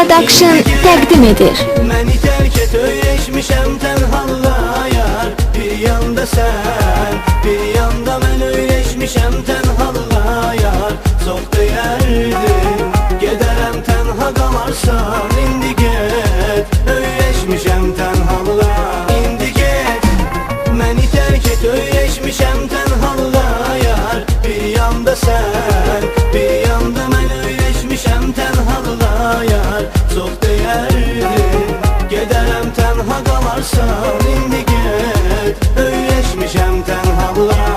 Production təqdim edir. Məni tərk et, öyrəşmişəm tənhalığa yar. Bir yanda sən, bir yanda mən öyrəşmişəm tənhalığa yar. Çox dəyərlidir, gedərəm tənha qalarsan. İndi get, öyrəşmişəm tənhalığa. İndi get, məni tərk et, öyrəşmişəm tənhalığa yar. Bir yanda sən, bir yanda mən öyrəşmişəm tənhalığa yar. Çox dəyərlidir, gedərəm tənha qalarsan. İndi get, öyrəşmişəm tənhalığa.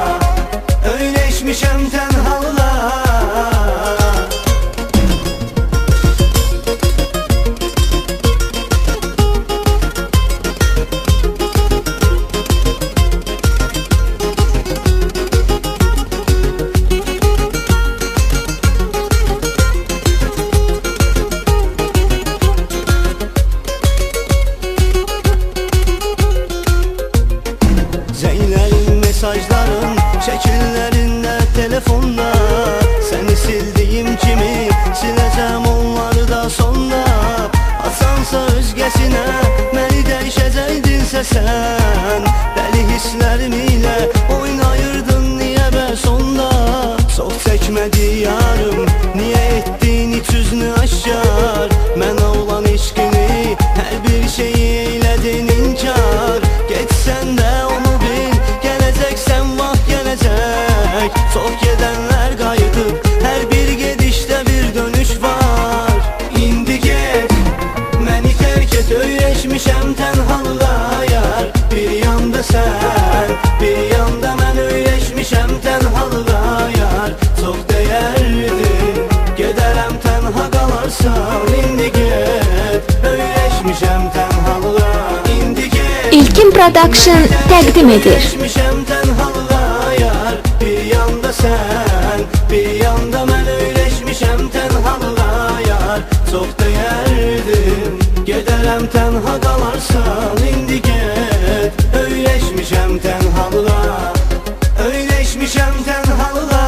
Öyrəşmişəm tənhalığa. Zeylərin mesajların, şəkillərində, telefonda. Səni sildiyim kimi siləcəm onları da sonda. Asansa özgəsinə məni dəyişəcəkdinsə sən. Dəli hisslərim ilə oynayırdın niyə bəs onda. Çox çəkmədi yarım, niyə etdin iç üzünü aşkar. Mənə olan eşqini, hər bir şeyi eylədin inkar. Getsən də onu bil, gələcəksən vaxt gələcək. Çox gedənlər qayıdıb, hər bir gedişdə bir dönüş var. İndi get, məni tərk et, öyrəşmişəm tənhalığa yar. Bir yanda sən, bir yanda mən öyrəşmişəm tənhalığa yar. Çox dəyərlidir, gedərəm tənha qalarsan. İndi get, öyrəşmişəm tənhalığa. İndi get, İlkin Production təqdim edir. öyrəşmişəm tənhalığa yar. Bir yanda sən, bir yanda mən öyrəşmişəm tənhalığa yar. Çox dəyərlidir, gedərəm tənha qalarsan. İndi get, öyrəşmişəm tənhalığa. Öyrəşmişəm tənhalığa.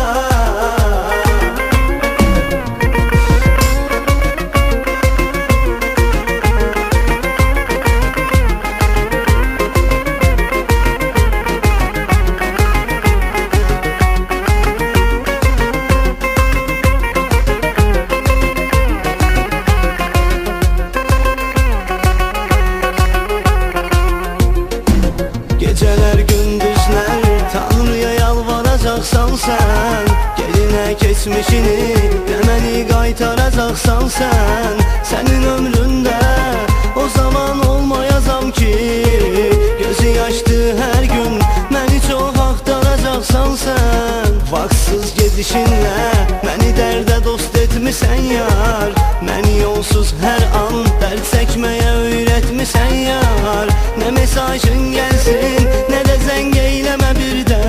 Gecələr, gündüzlər, Tanrıya yalvaracaqsan sən. Gelinə keçmişini, deməni qaytaracaqsan sən. Sənin ömründə o zaman olmayacam ki. Gözü yaşdı hər gün, məni çox axtaracaqsan sən. Vaxtsız gedişinlə məni dərdə dost etmisən yar. Məni yolsuz hər an dərd çəkməyə öyrətmisən yar. Nə mesajın gəlsin, nə də zəng eyləmə bir də.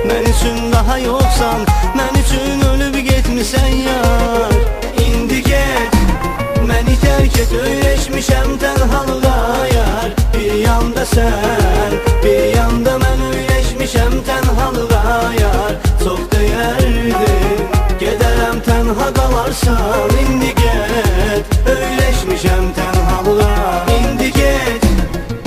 Mən üçün daha yoxsan, mən üçün ölüb getmisən yar. İndi get, məni tərk et, öyrəşmişəm tənhalığa yar. Bir yanda sən, bir yanda mən öyrəşmişəm tənhalığa yar. Çox dəyərlidir, gedərəm tənha qalarsan. İndi get, öyrəşmişəm tənhalığa. İndi get,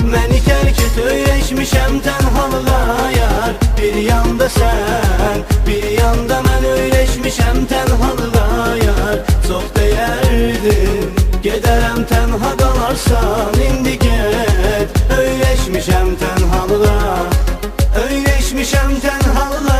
məni tərk et, öyrəşmişəm tənhalığa yar. Bir yanda sən, bir yanda mən öyrəşmişəm tənhalığa yar. Çox dəyərlidir, gedərəm tənha qalarsan. İndi get, öyrəşmişəm tənhalığa. Öyrəşmişəm tənhalığa.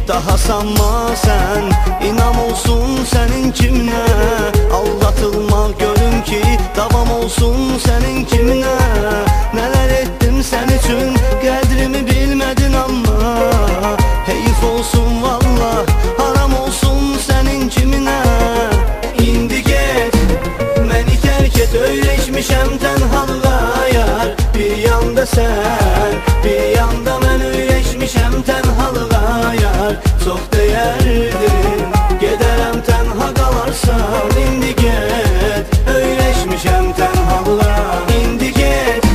Daha sanma sen, inam olsun senin kimle. Aldatılmak görüm ki davam olsun sənin kiminə. Nələr etdim sən üçün, qədrimi bilmədin amma. Heyf olsun vallah, haram olsun sənin kiminə. İndi get, məni tərk et, öyrəşmişəm tənhalığa yar. Bir yanda sən, bir yanda mən öyrəşmişəm tənhalığa yar. Çox dəyərlidir, gedərəm tənha qalarsan. İndi get, öyrəşmişəm tənhalığa. İndi get,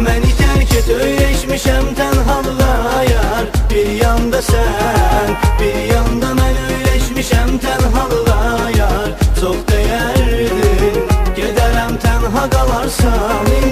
məni tərk et, öyrəşmişəm tənhalığa yar. Bir yanda sən, bir yanda mən öyrəşmişəm tənhalığa yar. Çox dəyərlidir, gedərəm tənha qalarsan.